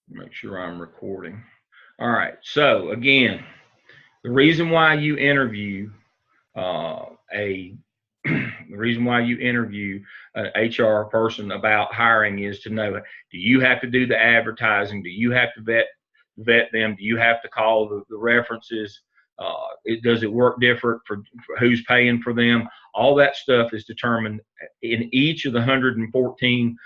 Make sure I'm recording. All right. So again, the reason why you interview a the reason why you interview an HR person about hiring is to know, do you have to do the advertising? Do you have to vet them? Do you have to call the references? Does it work different for who's paying for them? All that stuff is determined in each of the 114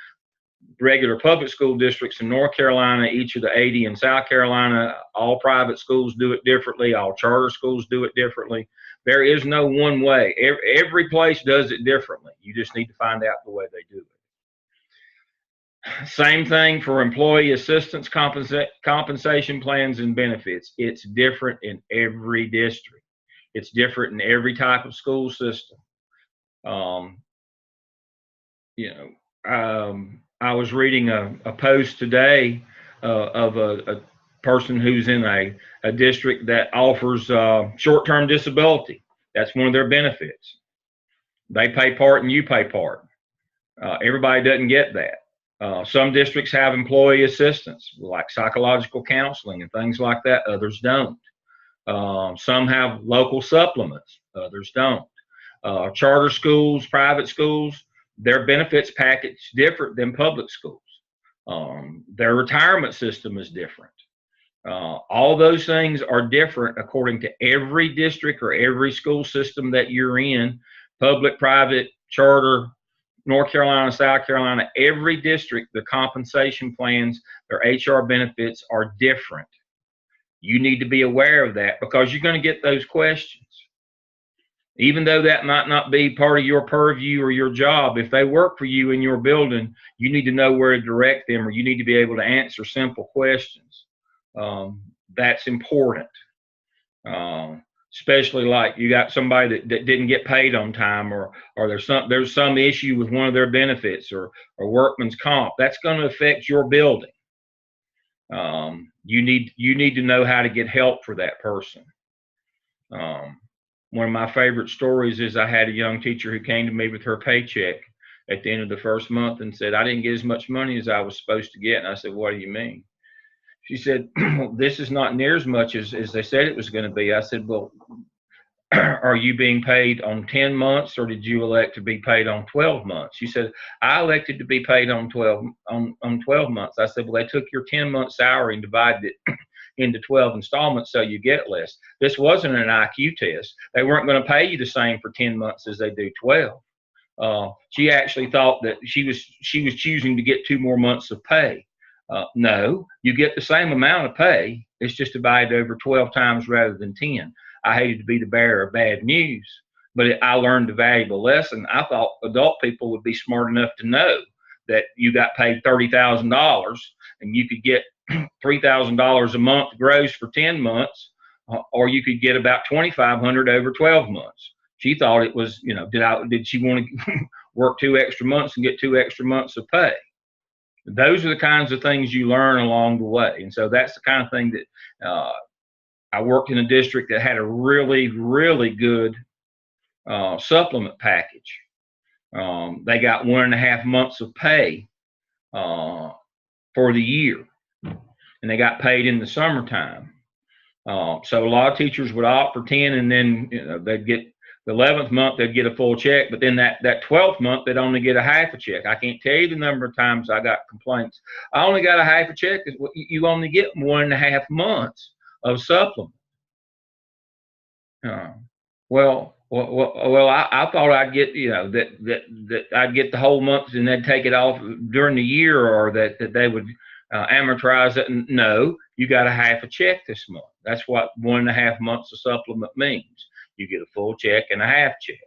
regular public school districts in North Carolina, each of the 80 in South Carolina. All private schools do it differently. All charter schools do it differently. There is no one way. Every place does it differently. You just need to find out the way they do it. Same thing for employee assistance compensation plans and benefits. It's different in every district. It's different in every type of school system. Um, you I was reading a post today of a person who's in a district that offers short-term disability. That's one of their benefits. They pay part and you pay part. Everybody doesn't get that. Some districts have employee assistance, like psychological counseling and things like that. Others don't. Some have local supplements. Others don't. Charter schools, private schools, their benefits package different than public schools. Their retirement system is different. All those things are different according to every district or every school system that you're in, public, private, charter, North Carolina, South Carolina. Every district, the compensation plans, their HR benefits are different. You need to be aware of that because you're going to get those questions. Even though that might not be part of your purview or your job, if they work for you in your building, you need to know where to direct them, or you need to be able to answer simple questions. That's important. Especially like you got somebody that didn't get paid on time, or there's some issue with one of their benefits, or workman's comp. That's going to affect your building. You need to know how to get help for that person. One of my favorite stories is I had a young teacher who came to me with her paycheck at the end of the first month and said, I didn't get as much money as I was supposed to get. And I said, what do you mean? She said, this is not near as much as they said it was going to be. I said, well, are you being paid on 10 months, or did you elect to be paid on 12 months? She said, I elected to be paid on 12 months. I said, well, they took your 10-month salary and divided it into 12 installments so you get less. This wasn't an IQ test. They weren't going to pay you the same for 10 months as they do 12. She actually thought that she was choosing to get 2 more months of pay. No, you get the same amount of pay. It's just divided over 12 times rather than 10. I hated to be the bearer of bad news, but I learned a valuable lesson. I thought adult people would be smart enough to know that you got paid $30,000 and you could get $3,000 a month gross for 10 months, or you could get about $2,500 over 12 months. She thought it was, did she want to work 2 extra months and get 2 extra months of pay? Those are the kinds of things you learn along the way. And so that's the kind of thing that I worked in a district that had a really, really good supplement package. They got 1.5 months of pay for the year, and they got paid in the summertime. So a lot of teachers would opt for 10, and then they'd get the 11th month, they'd get a full check, but then that 12th month, they'd only get a half a check. I can't tell you the number of times I got complaints. I only got a half a check. You only get 1.5 months of supplement. I thought I'd get, that I'd get the whole month and they'd take it off during the year, or that they would amortize it. And no, you got a half a check this month. That's what 1.5 months of supplement means. You get a full check and a half check.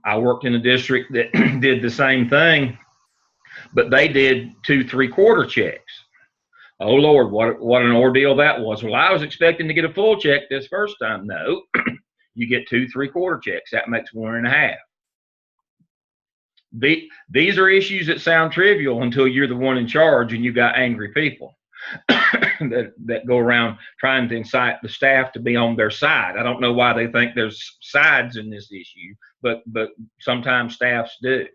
I worked in a district that did the same thing, but they did 2 3/4 checks. Oh Lord, what an ordeal that was. Well, I was expecting to get a full check this first time. No, you get 2 3/4 checks. That makes 1.5. These are issues that sound trivial until you're the one in charge and you've got angry people that go around trying to incite the staff to be on their side. I don't know why they think there's sides in this issue, but sometimes staffs do.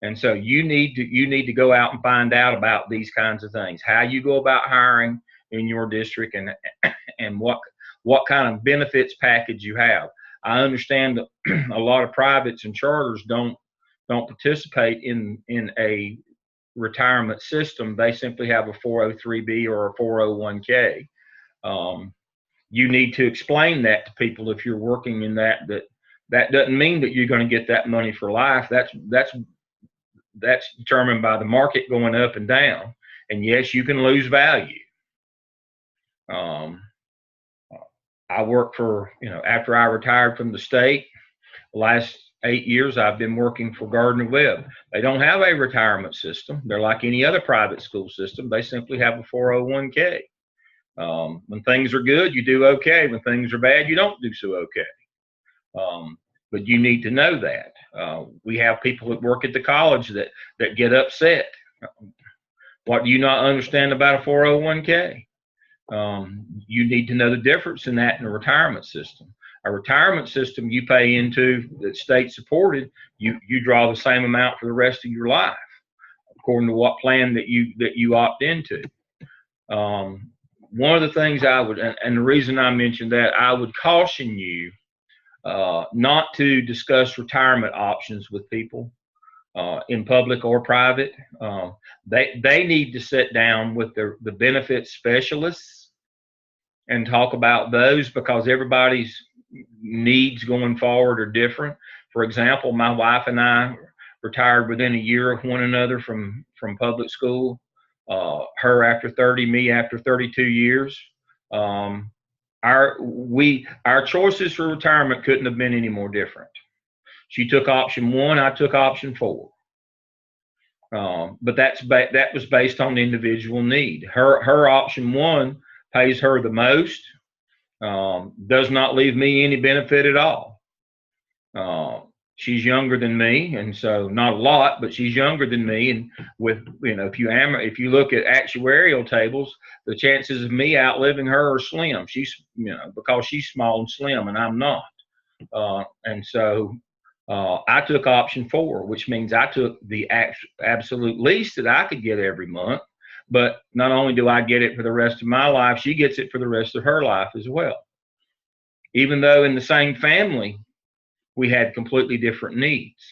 And so you need to go out and find out about these kinds of things, how you go about hiring in your district, and what kind of benefits package you have. I understand that a lot of privates and charters don't participate in a retirement system. They simply have a 403B or a 401k. You need to explain that to people if you're working in that doesn't mean that you're going to get that money for life. That's determined by the market going up and down. And yes, you can lose value. I worked for, after I retired from the state, the last 8 years I've been working for Gardner Webb. They don't have a retirement system. They're like any other private school system. They simply have a 401k. When things are good, you do okay. When things are bad, you don't do so okay. But you need to know that. We have people that work at the college that get upset. What do you not understand about a 401k? You need to know the difference in that and a retirement system. A retirement system you pay into that's state supported, you draw the same amount for the rest of your life, according to what plan that you opt into. One of the things I would, and the reason I mentioned that, I would caution you not to discuss retirement options with people in public or private. They need to sit down with the benefits specialists and talk about those, because everybody's needs going forward are different. For example, my wife and I retired within a year of one another from public school. Her after 30, me after 32 years. Our choices for retirement couldn't have been any more different. She took option 1, I took option 4. But that was based on individual need. Her option 1 pays her the most, does not leave me any benefit at all. She's younger than me, and so not a lot, but she's younger than me. And with, if you look at actuarial tables, the chances of me outliving her are slim. She's, because she's small and slim, and I'm not. And so I took option 4, which means I took the absolute least that I could get every month. But not only do I get it for the rest of my life, she gets it for the rest of her life as well. Even though in the same family, we had completely different needs.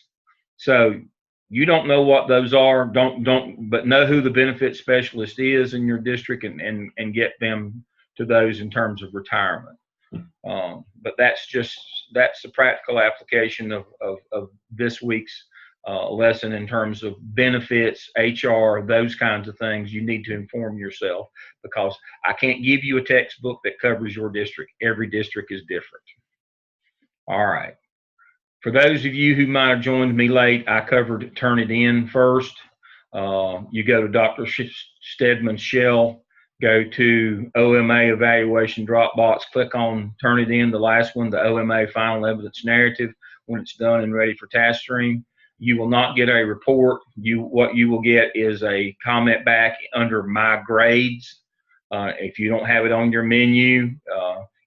So you don't know what those are, but know who the benefit specialist is in your district, and get them to those in terms of retirement. But that's the practical application of this week's lesson in terms of benefits, HR, those kinds of things. You need to inform yourself, because I can't give you a textbook that covers your district. Every district is different. All right. For those of you who might have joined me late, I covered Turnitin first. You go to Dr. Stedman's shell, go to OMA evaluation Dropbox, click on Turnitin, the last one, the OMA final evidence narrative. When it's done and ready for task stream, you will not get a report. What you will get is a comment back under my grades. If you don't have it on your menu,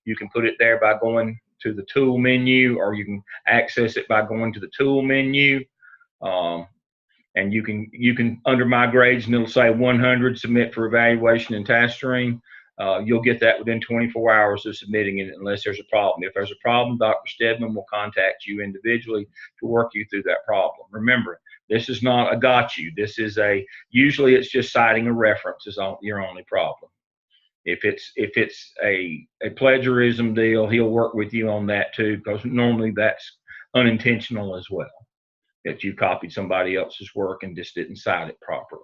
you can put it there by going to the tool menu, or you can access it by going to the tool menu. And you can under my grades, and it'll say 100, submit for evaluation and task stream. You'll get that within 24 hours of submitting it, unless there's a problem. If there's a problem, Dr. Stedman will contact you individually to work you through that problem. Remember, this is not a got you. This is usually it's just citing a reference is your only problem. If it's a plagiarism deal, he'll work with you on that too, because normally that's unintentional as well, that you copied somebody else's work and just didn't cite it properly.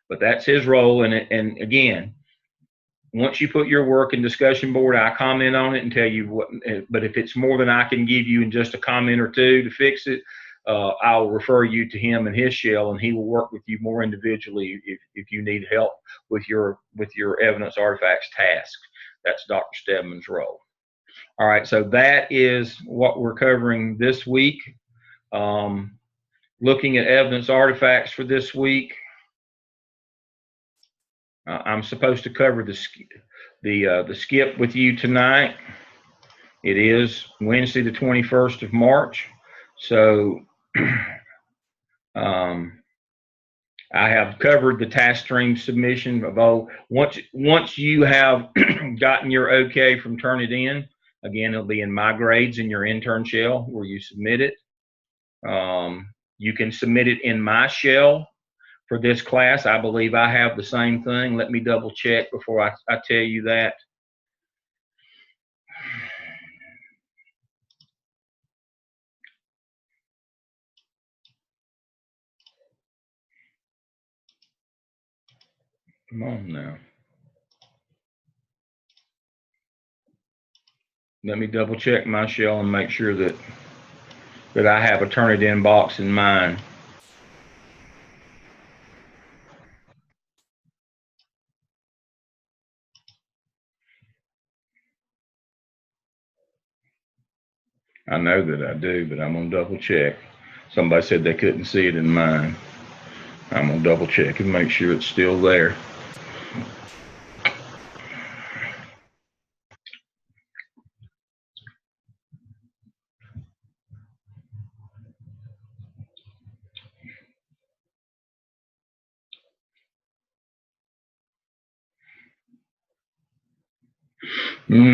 But that's his role. And again, once you put your work in discussion board, I comment on it and tell you what. But if it's more than I can give you in just a comment or two to fix it, I'll refer you to him and his shell, and he will work with you more individually if you need help with your evidence artifacts task. That's Dr. Stedman's role. All right, so that is what we're covering this week. Looking at evidence artifacts for this week, I'm supposed to cover the skip with you tonight. It is Wednesday, the 21st of March. So I have covered the task stream submission of all. Once you have gotten your okay from Turnitin, again, it'll be in my grades in your intern shell where you submit it. You can submit it in my shell for this class. I believe I have the same thing. Let me double check before I tell you that. Come on now. Let me double check my shell and make sure that I have a Turnitin box in mine. I know that I do, but I'm gonna double check. Somebody said they couldn't see it in mine. I'm gonna double check and make sure it's still there. No.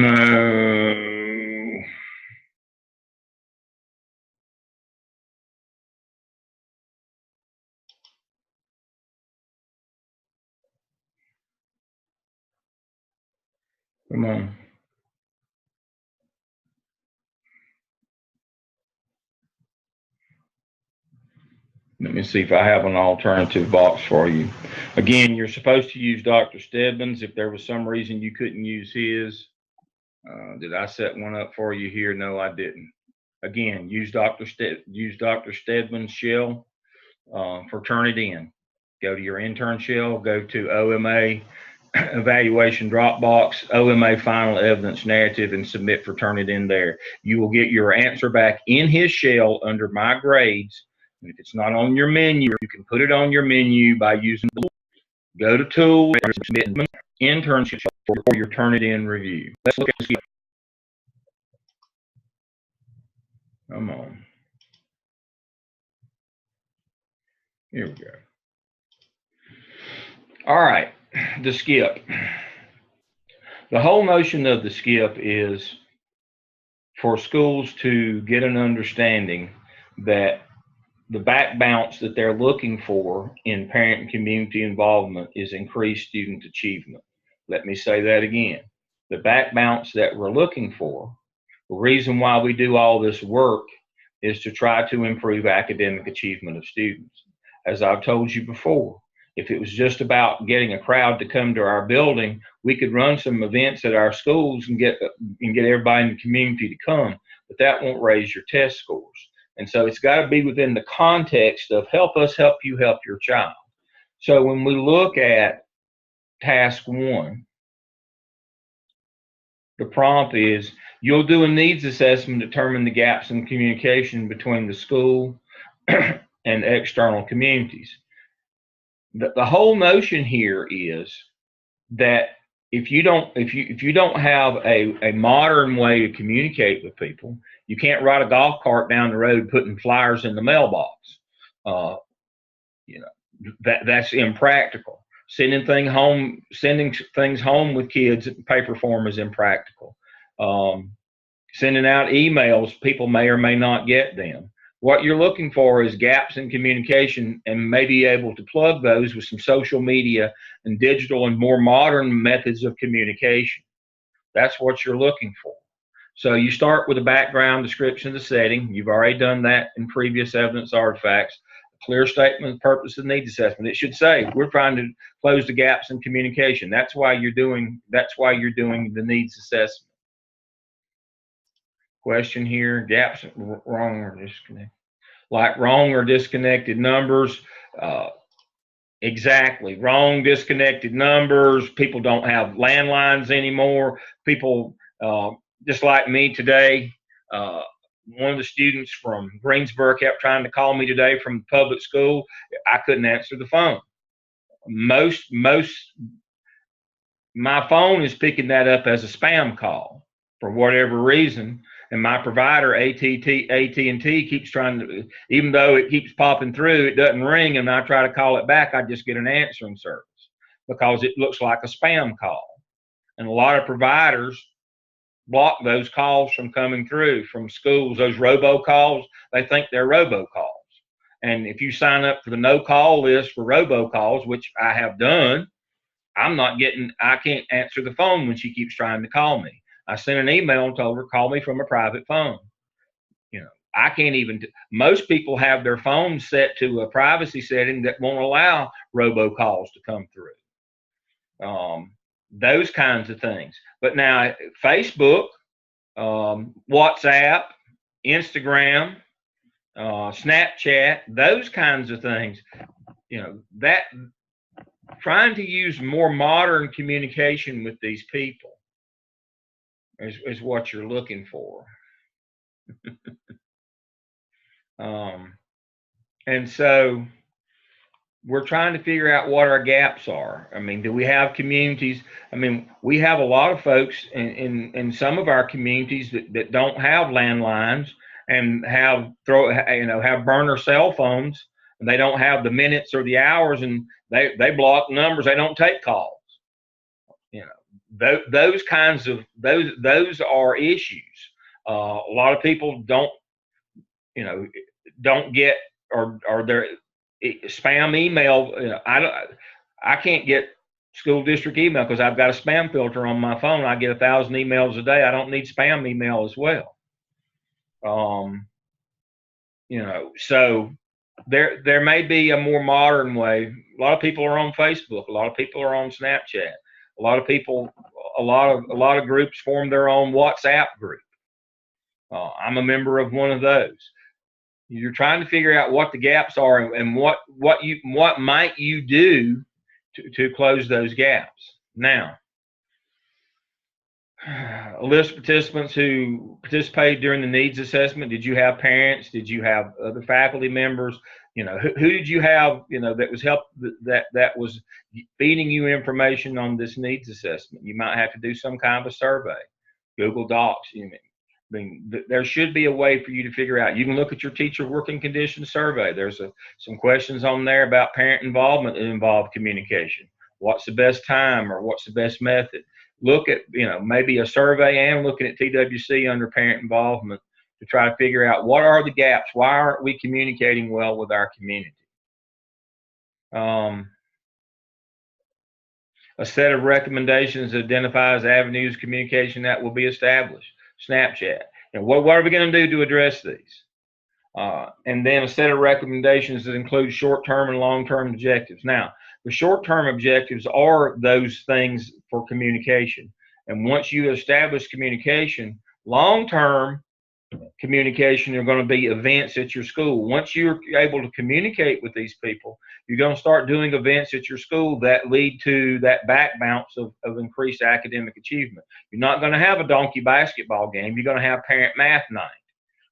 Come on. Let me see if I have an alternative box for you. Again, you're supposed to use Dr. Steadman's. If there was some reason you couldn't use his, did I set one up for you here? No, I didn't. Again, use Dr. Steadman's shell for Turnitin. Go to your intern shell, go to OMA evaluation Dropbox, OMA final evidence narrative, and submit for Turnitin there. You will get your answer back in his shell under my grades. And if it's not on your menu, you can put it on your menu by using the go to tools, submit internship for your Turnitin review. Let's look at this. Come on. Here we go. All right, the skip. The whole notion of the skip is for schools to get an understanding that the back bounce that they're looking for in parent and community involvement is increased student achievement. Let me say that again. The back bounce that we're looking for, the reason why we do all this work is to try to improve academic achievement of students. As I've told you before, if it was just about getting a crowd to come to our building, we could run some events at our schools and get everybody in the community to come, but that won't raise your test scores. And so it's got to be within the context of help us help you help your child. So when we look at task 1, the prompt is you'll do a needs assessment to determine the gaps in communication between the school and external communities. The whole notion here is that if you don't have a modern way to communicate with people, you can't ride a golf cart down the road putting flyers in the mailbox. That's impractical. Sending things home with kids in paper form is impractical. Sending out emails, people may or may not get them. What you're looking for is gaps in communication and may be able to plug those with some social media and digital and more modern methods of communication. That's what you're looking for. So you start with a background description of the setting. You've already done that in previous evidence artifacts. A clear statement of purpose and needs assessment. It should say we're trying to close the gaps in communication. That's why you're doing the needs assessment. Question here, gaps, wrong or disconnected. Like wrong or disconnected numbers. Exactly, wrong disconnected numbers. People don't have landlines anymore. People, just like me today, one of the students from Greensboro kept trying to call me today from the public school. I couldn't answer the phone. My phone is picking that up as a spam call for whatever reason. and my provider, AT&T keeps trying to, even though it keeps popping through, it doesn't ring, and I try to call it back, I just get an answering service because it looks like a spam call. And a lot of providers block those calls from coming through from schools. Those robocalls, they think they're robocalls. And if you sign up for the no call list for robocalls, which I have done, I can't answer the phone when she keeps trying to call me. I sent an email and told her, call me from a private phone. I can't even, most people have their phones set to a privacy setting that won't allow robocalls to come through. Those kinds of things. But now Facebook, WhatsApp, Instagram, Snapchat, those kinds of things, that trying to use more modern communication with these people is what you're looking for. And so we're trying to figure out what our gaps are. I mean, do we have communities? I mean, we have a lot of folks in some of our communities that don't have landlines and have burner cell phones, and they don't have the minutes or the hours, and they block numbers. They don't take calls. Those kinds of those are issues. A lot of people don't get or their spam email. I can't get school district email because I've got a spam filter on my phone. I get 1,000 emails a day. I don't need spam email as well. So there may be a more modern way. A lot of people are on Facebook. A lot of people are on Snapchat. A lot of groups form their own WhatsApp group. I'm a member of one of those. You're trying to figure out what the gaps are and what might you do to close those gaps. Now, a list of participants who participated during the needs assessment. Did you have parents? Did you have other faculty members? Who did you have? That was that was feeding you information on this needs assessment. You might have to do some kind of a survey, Google Docs. There should be a way for you to figure out. You can look at your teacher working conditions survey. There's some questions on there about parent involvement that involve communication. What's the best time or what's the best method? Look at, maybe a survey and looking at TWC under parent involvement to try to figure out what are the gaps. Why aren't we communicating well with our community? A set of recommendations identifies avenues of communication that will be established. Snapchat. And what are we going to do to address these? And then a set of recommendations that include short-term and long-term objectives. Now, the short-term objectives are those things for communication. And once you establish communication, long-term communication are going to be events at your school. Once you're able to communicate with these people, you're going to start doing events at your school that lead to that back bounce of increased academic achievement. You're not going to have a donkey basketball game. You're going to have parent math night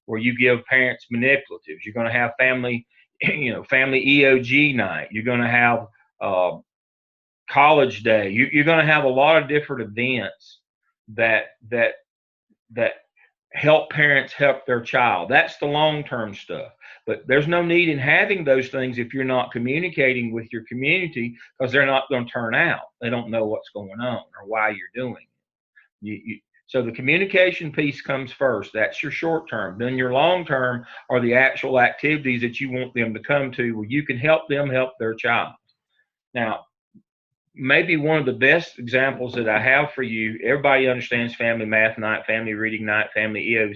where you give parents manipulatives. You're going to have family EOG night. You're going to have college day. You're going to have a lot of different events that help parents help their child. That's the long-term stuff. But there's no need in having those things if you're not communicating with your community, because they're not going to turn out. They don't know what's going on or why you're doing it. So the communication piece comes first. That's your short term. Then your long term are the actual activities that you want them to come to where you can help them help their child. Now, maybe one of the best examples that I have for you, everybody understands family math night, family reading night, family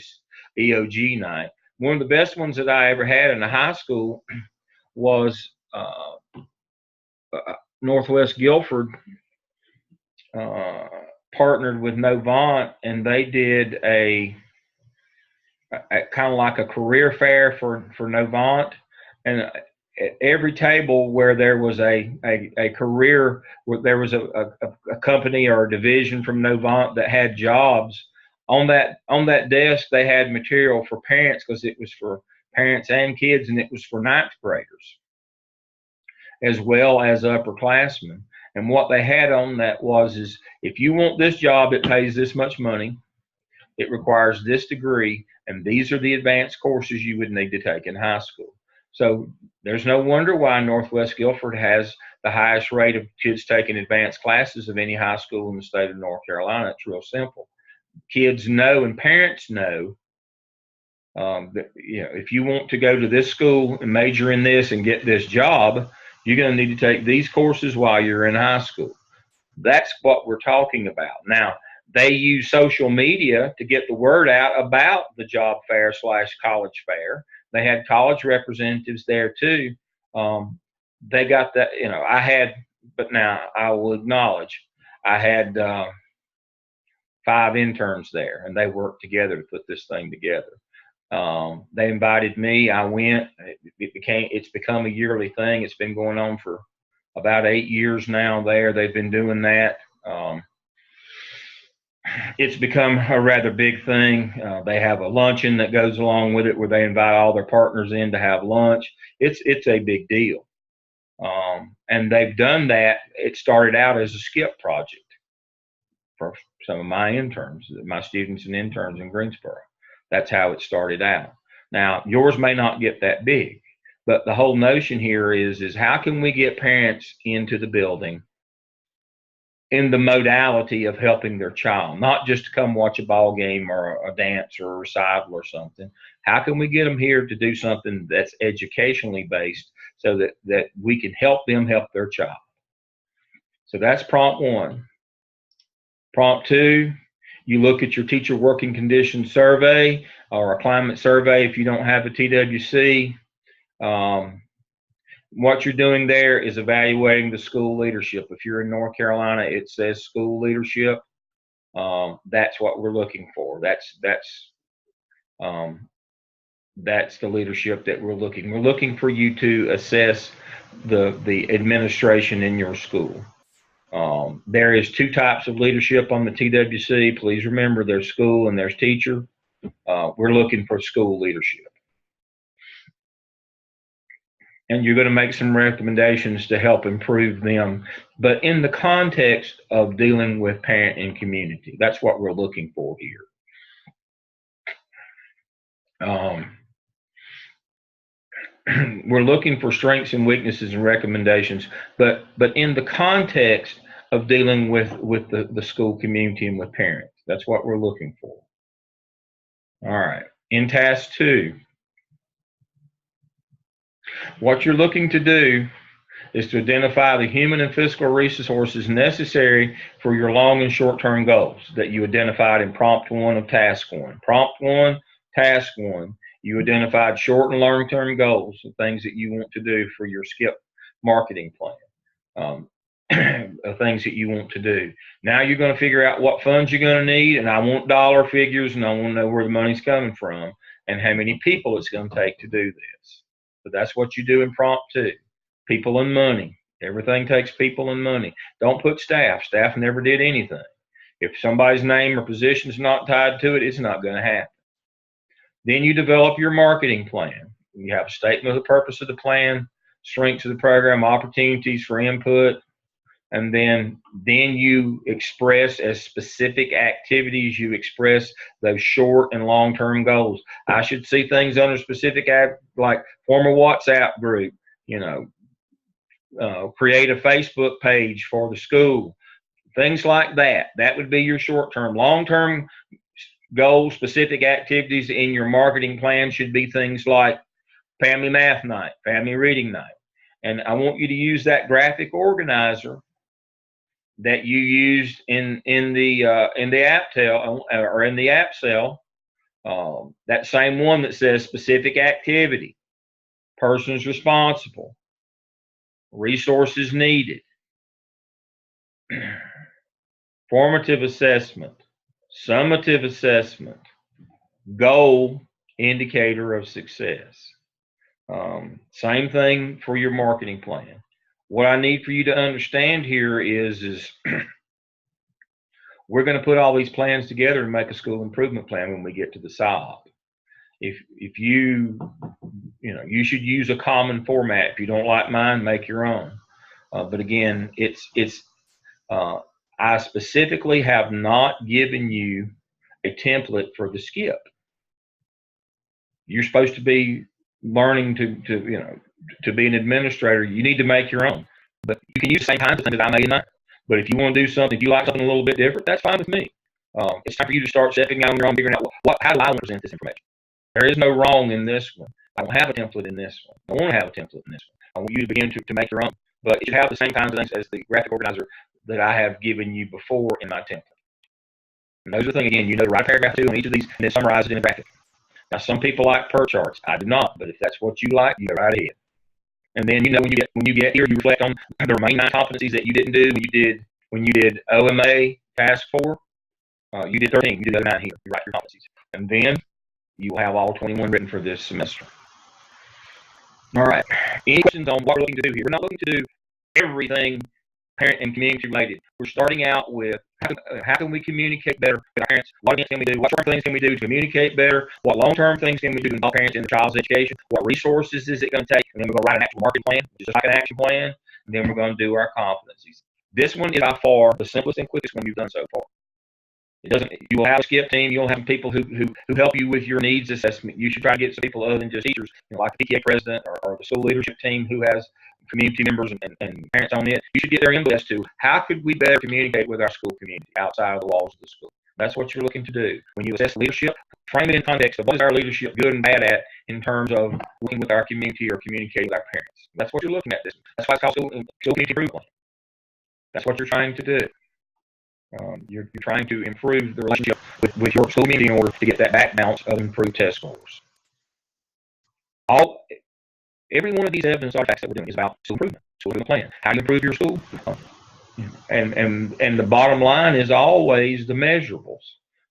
EOG night. One of the best ones that I ever had in a high school was Northwest Guilford partnered with Novant, and they did a kind of like a career fair for Novant. And at every table where there was a career, where there was a company or a division from Novant that had jobs, on that desk they had material for parents, because it was for parents and kids, and it was for ninth graders as well as upperclassmen. And what they had on that is if you want this job, it pays this much money. it requires this degree, and these are the advanced courses you would need to take in high school. So there's no wonder why Northwest Guilford has the highest rate of kids taking advanced classes of any high school in the state of North Carolina. It's real simple. Kids know and parents know that, if you want to go to this school and major in this and get this job, you're going to need to take these courses while you're in high school. That's what we're talking about. Now, they use social media to get the word out about the job fair / college fair. They had college representatives there too. They got that, but now I will acknowledge I had 5 interns there, and they worked together to put this thing together. They invited me. I went. It's become a yearly thing. It's been going on for about 8 years now there. They've been doing that. It's become a rather big thing. They have a luncheon that goes along with it where they invite all their partners in to have lunch. It's a big deal. And they've done that. It started out as a skip project for some of my interns, my students and interns in Greensboro. That's how it started out. Now, yours may not get that big, but the whole notion here is how can we get parents into the building in the modality of helping their child, not just to come watch a ball game or a dance or a recital or something. How can we get them here to do something that's educationally based so that we can help them help their child? So that's prompt 1. Prompt 2, you look at your teacher working conditions survey or a climate survey if you don't have a TWC. What you're doing there is evaluating the school leadership. If you're in North Carolina, it says school leadership. That's what we're looking for. That's the leadership that we're looking. We're looking for you to assess the administration in your school. There is 2 types of leadership on the TWC. Please remember there's school and there's teacher. We're looking for school leadership. And you're going to make some recommendations to help improve them, but in the context of dealing with parent and community. That's what we're looking for here. We're looking for strengths and weaknesses and recommendations, but in the context of dealing with the school community and with parents. That's what we're looking for. All right. In task 2, what you're looking to do is to identify the human and physical resources necessary for your long and short-term goals that you identified in prompt 1 of task 1. Prompt 1, task 1, you identified short and long-term goals, the things that you want to do for your skip marketing plan, things that you want to do. Now you're going to figure out what funds you're going to need, and I want dollar figures, and I want to know where the money's coming from and how many people it's going to take to do this. So that's what you do in prompt 2. People and money. Everything takes people and money. Don't put staff. Staff never did anything. If somebody's name or position is not tied to it, it's not going to happen. Then you develop your marketing plan. You have a statement of the purpose of the plan, strengths of the program, opportunities for input, and then you express as specific activities. You express those short and long-term goals. I should see things under specific, like form a WhatsApp group, create a Facebook page for the school, things like that. That would be your short-term. Long-term goal specific activities in your marketing plan should be things like family math night, family reading night. And I want you to use that graphic organizer that you used in the app cell or in the app cell, that same one that says specific activity, persons responsible, resources needed, formative assessment, summative assessment, goal, indicator of success. Same thing for your marketing plan. What I need for you to understand here is we're going to put all these plans together and make a school improvement plan when we get to the SOB. If you should use a common format. If you don't like mine, make your own. But again, I specifically have not given you a template for the skip. You're supposed to be learning to be an administrator. You need to make your own. But you can use the same kinds of things that I made in mine. But if you want to do something, if you like something a little bit different, that's fine with me. It's time for you to start stepping out on your own, figuring out how do I want to present this information. There is no wrong in this one. I don't have a template in this one. I want to have a template in this one. I want you to begin to make your own. But it should have the same kinds of things as the graphic organizer that I have given you before in my template. And those are the things, again, you know to write a paragraph two on each of these and then summarize it in a graphic. Now, some people like perk charts. I do not, but if that's what you like, you go right ahead. And then when you get here, you reflect on the remaining 9 competencies that you didn't do when you did OMA task 4. You did 13. You did the other 9 here. You write your competencies, and then you will have all 21 written for this semester. All right. Any questions on what we're looking to do here? We're not looking to do everything parent and community related. We're starting out with how can we communicate better with our parents? What events can we do? What short-term things can we do to communicate better? What long-term things can we do to involve parents in the child's education? What resources is it going to take? And then we're going to write an actual marketing plan, just like an action plan. And then we're going to do our competencies. This one is by far the simplest and quickest one you've done so far. It doesn't. You will have a skip team. You'll have people who help you with your needs assessment. You should try to get some people other than just teachers, like the PTA president or the school leadership team who has community members and parents on it. You should get their input as to how could we better communicate with our school community outside of the walls of the school. That's what you're looking to do. When you assess leadership, frame it in context of what is our leadership good and bad at in terms of working with our community or communicating with our parents. That's what you're looking at. That's why it's called school community improvement plan. That's what you're trying to do. You're trying to improve the relationship with your school community in order to get that back balance of improved test scores. Every one of these evidence artifacts that we're doing is about school improvement, school improvement plan. How do you improve your school? And the bottom line is always the measurables.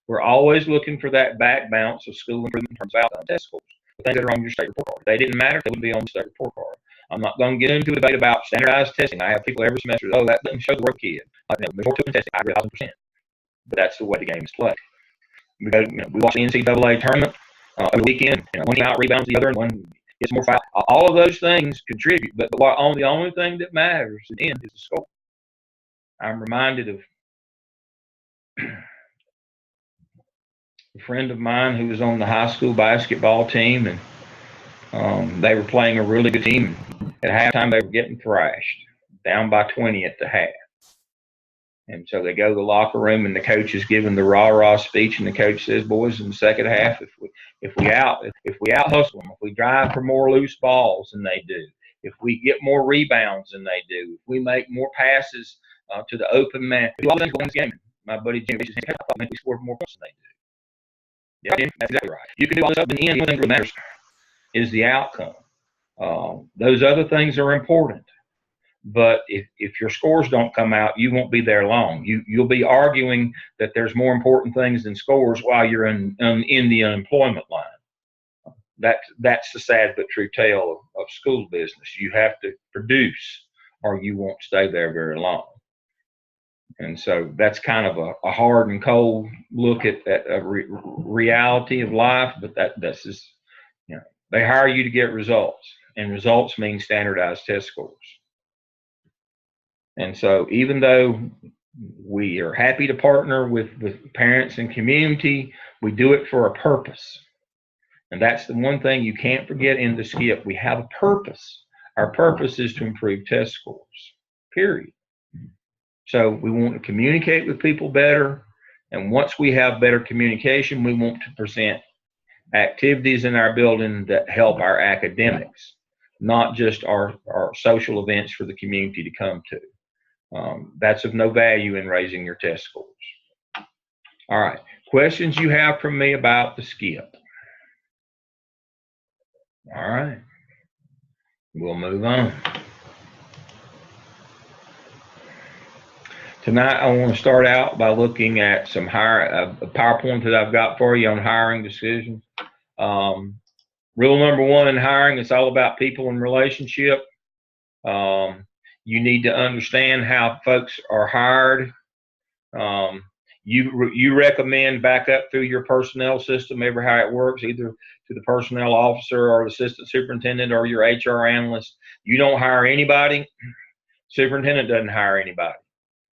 We're always looking for that back bounce of school improvement in terms of outcome test scores. The things that are on your state report card. If they didn't matter, they would be on the state report card. I'm not going to get into a debate about standardized testing. I have people every semester, that doesn't show the work kid. Like, before testing, I agree 1,000%. But that's the way the game is played. We watch the NCAA tournament over the weekend. One team out rebounds the other, and one gets more foul. All of those things contribute, but the only thing that matters in the end is the score. I'm reminded of a friend of mine who was on the high school basketball team, and they were playing a really good team. At halftime, they were getting thrashed, down by 20 at the half. And so they go to the locker room, and the coach is giving the rah-rah speech, and the coach says, "Boys, in the second half, if we out hustle them, if we drive for more loose balls than they do, if we get more rebounds than they do, if we make more passes to the open man, we do all things going in this game." My buddy Jimmy says, "I think we scored more points than they do." Yeah, that's exactly right. You can do all this stuff, but in the end, the only thing that matters is the outcome. Those other things are important. But if your scores don't come out, you won't be there long. You'll be arguing that there's more important things than scores while you're in the unemployment line. That's the sad but true tale of school business. You have to produce, or you won't stay there very long. And so that's kind of a hard and cold look at a reality of life. But that's just, they hire you to get results, and results mean standardized test scores. And so even though we are happy to partner with parents and community, we do it for a purpose. And that's the one thing you can't forget in the skip. We have a purpose. Our purpose is to improve test scores, period. So we want to communicate with people better. And once we have better communication, we want to present activities in our building that help our academics, not just our social events for the community to come to. That's of no value in raising your test scores. All right. Questions you have from me about the skip? All right. We'll move on. Tonight, I want to start out by looking at some a PowerPoint that I've got for you on hiring decisions. Rule number 1 in hiring, it's all about people and relationship. You need to understand how folks are hired. You recommend back up through your personnel system, how it works, either to the personnel officer or the assistant superintendent or your HR analyst. You don't hire anybody. Superintendent doesn't hire anybody.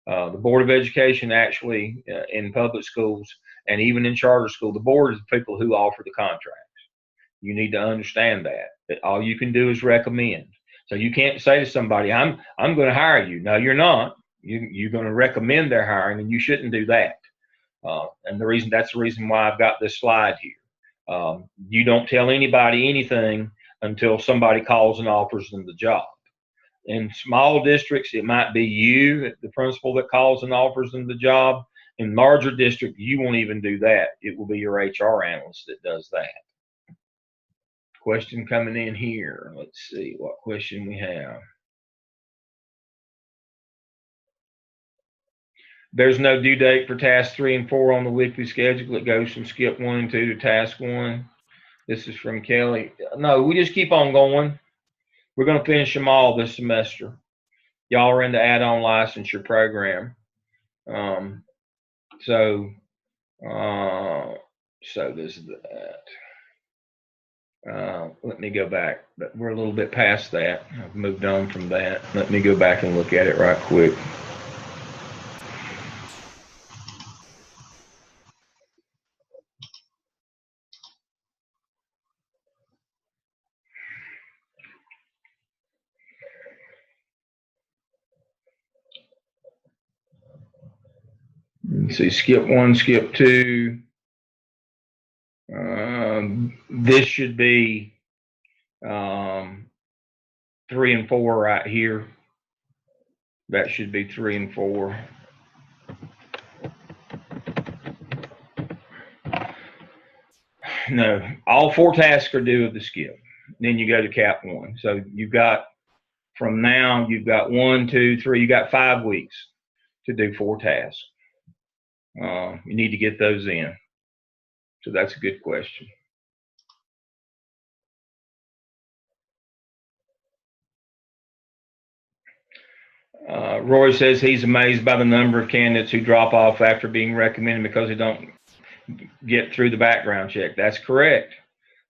The Board of Education actually, in public schools and even in charter school, the board is the people who offer the contracts. You need to understand that all you can do is recommend. So you can't say to somebody, I'm going to hire you. No, you're not. You're going to recommend their hiring, and you shouldn't do that. And that's the reason why I've got this slide here. You don't tell anybody anything until somebody calls and offers them the job. In small districts, it might be you, the principal, that calls and offers them the job. In larger districts, you won't even do that. It will be your HR analyst that does that. Question coming in here. Let's see what question we have. There's no due date for task 3 and 4 on the weekly schedule. It goes from skip 1 and 2 to task 1. This is from Kelly. No, we just keep on going. We're going to finish them all this semester. Y'all are in the add-on licensure program. So this is that. Let me go back, but we're a little bit past that. I've moved on from that. Let me go back and look at it right quick. See, skip 1, skip 2. This should be 3 and 4 right here. That should be 3 and 4. No, all 4 tasks are due of the skip. Then you go to cap 1. So you've got, from now, you've got 1, 2, 3, you got 5 weeks to do 4 tasks. You need to get those in. So that's a good question. Roy says he's amazed by the number of candidates who drop off after being recommended because they don't get through the background check. That's correct.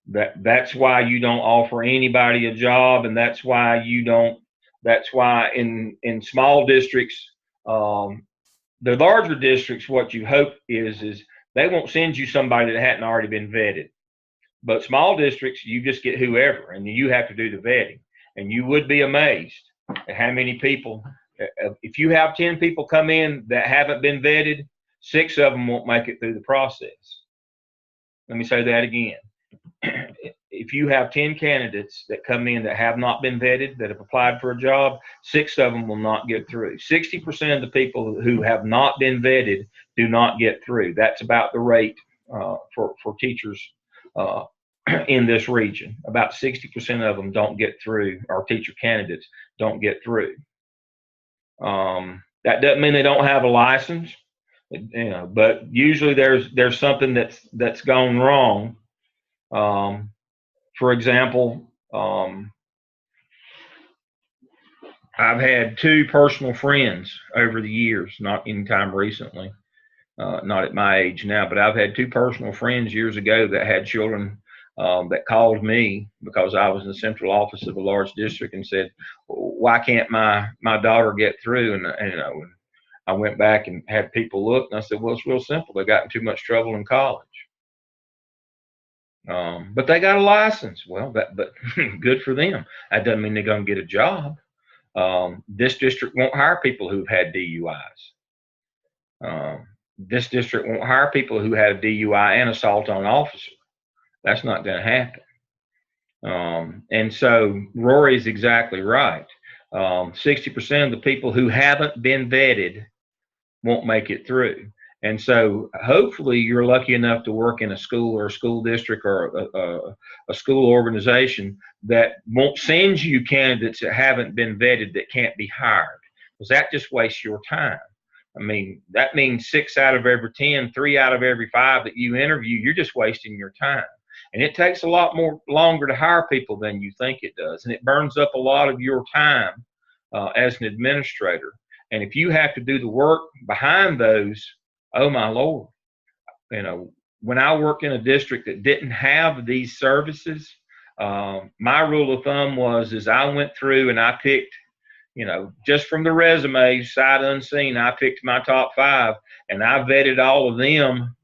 That's why you don't offer anybody a job, and that's why in small districts, the larger districts, what you hope is they won't send you somebody that hadn't already been vetted. But small districts, you just get whoever, and you have to do the vetting. And you would be amazed at how many people, if you have 10 people come in that haven't been vetted, 6 of them won't make it through the process. Let me say that again. If you have 10 candidates that come in that have not been vetted, that have applied for a job, 6 of them will not get through. 60% of the people who have not been vetted do not get through. That's about the rate for teachers in this region. About 60% of them don't get through. Our teacher candidates don't get through. That doesn't mean they don't have a license, but usually there's something that's gone wrong. For example, I've had 2 personal friends over the years, not any time recently, not at my age now, but I've had 2 personal friends years ago that had children that called me because I was in the central office of a large district and said, why can't my daughter get through? And I went back and had people look, and I said, well, it's real simple. They got in too much trouble in college. But they got a license. Well, but good for them. That doesn't mean they're going to get a job. This district won't hire people who've had DUIs. This district won't hire people who have DUI and assault on officer. That's not going to happen. And so Rory's exactly right. 60% of the people who haven't been vetted won't make it through. And so hopefully you're lucky enough to work in a school or a school district or a school organization that won't send you candidates that haven't been vetted that can't be hired, because that just wastes your time. I mean, that means 6 out of every 10, 3 out of every 5 that you interview, you're just wasting your time. And it takes a lot longer to hire people than you think it does. And it burns up a lot of your time as an administrator. And if you have to do the work behind those, oh my Lord, when I worked in a district that didn't have these services, my rule of thumb was I went through and I picked just from the resumes, sight unseen, I picked my top 5, and I vetted all of them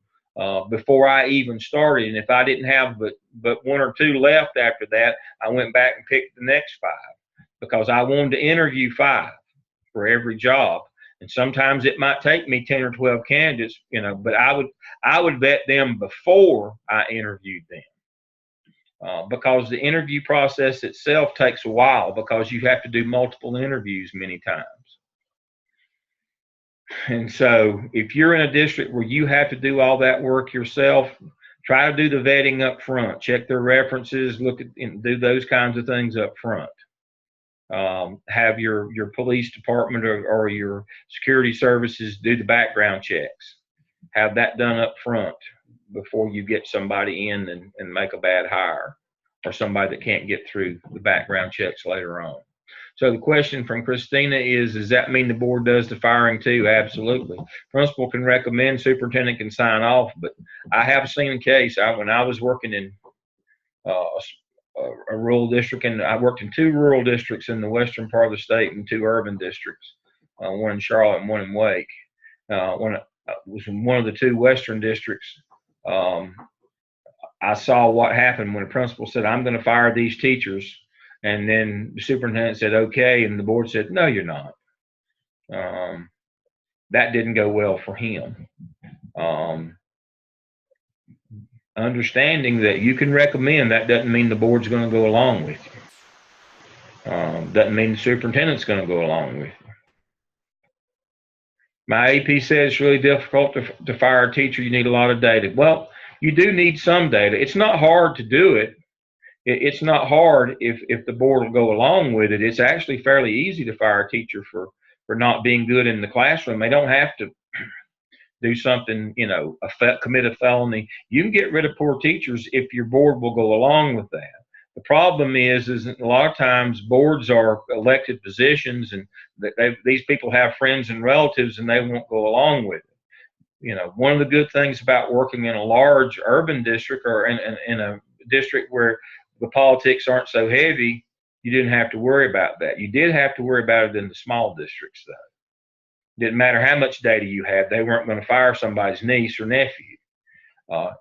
before I even started. And if I didn't have but 1 or 2 left after that, I went back and picked the next 5, because I wanted to interview 5 for every job. And sometimes it might take me 10 or 12 candidates, but I would vet them before I interviewed them. Because the interview process itself takes a while, because you have to do multiple interviews many times. And so if you're in a district where you have to do all that work yourself, try to do the vetting up front, check their references, look at and do those kinds of things up front. Have your police department or your security services do the background checks. Have that done up front before you get somebody in and make a bad hire, or somebody that can't get through the background checks later on. So the question from Christina is, does that mean the board does the firing too? Absolutely. Principal can recommend, superintendent can sign off, but I have seen a case. When I was working in a rural district, and I worked in 2 rural districts in the western part of the state and 2 urban districts, one in Charlotte and one in Wake. When I was in one of the 2 western districts, I saw what happened when the principal said, I'm going to fire these teachers. And then the superintendent said, okay. And the board said, no, you're not. That didn't go well for him. Understanding that you can recommend, that doesn't mean the board's going to go along with you. Doesn't mean the superintendent's going to go along with you. My AP says it's really difficult to fire a teacher. You need a lot of data. Well, you do need some data. It's not hard to do it. It's not hard if the board will go along with it. It's actually fairly easy to fire a teacher for not being good in the classroom. They don't have to do something, commit a felony. You can get rid of poor teachers if your board will go along with that. The problem is a lot of times boards are elected positions, and these people have friends and relatives, and they won't go along with it. One of the good things about working in a large urban district, or in a district where the politics aren't so heavy, you didn't have to worry about that. You did have to worry about it in the small districts, though. Didn't matter how much data you had, they weren't going to fire somebody's niece or nephew.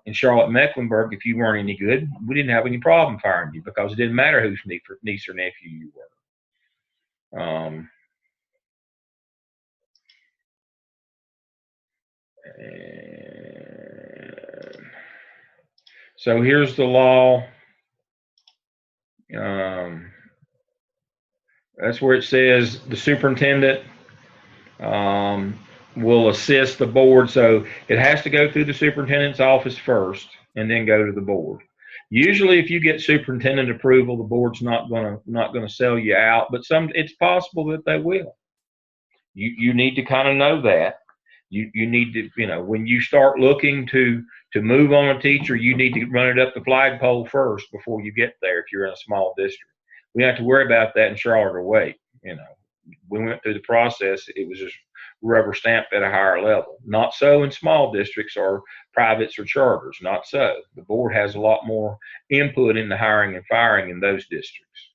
In Charlotte, Mecklenburg, if you weren't any good, we didn't have any problem firing you, because it didn't matter whose niece or nephew you were. So here's the law. That's where it says the superintendent will assist the board. So it has to go through the superintendent's office first and then go to the board. Usually if you get superintendent approval, the board's not gonna sell you out, but it's possible that they will. You need to kind of know that. You need to, when you start looking to move on a teacher, you need to run it up the flagpole first before you get there if you're in a small district. We don't have to worry about that in Charlotte or Wake. We went through the process. It was just rubber stamped at a higher level. Not so in small districts or privates or charters. Not so. The board has a lot more input in the hiring and firing in those districts.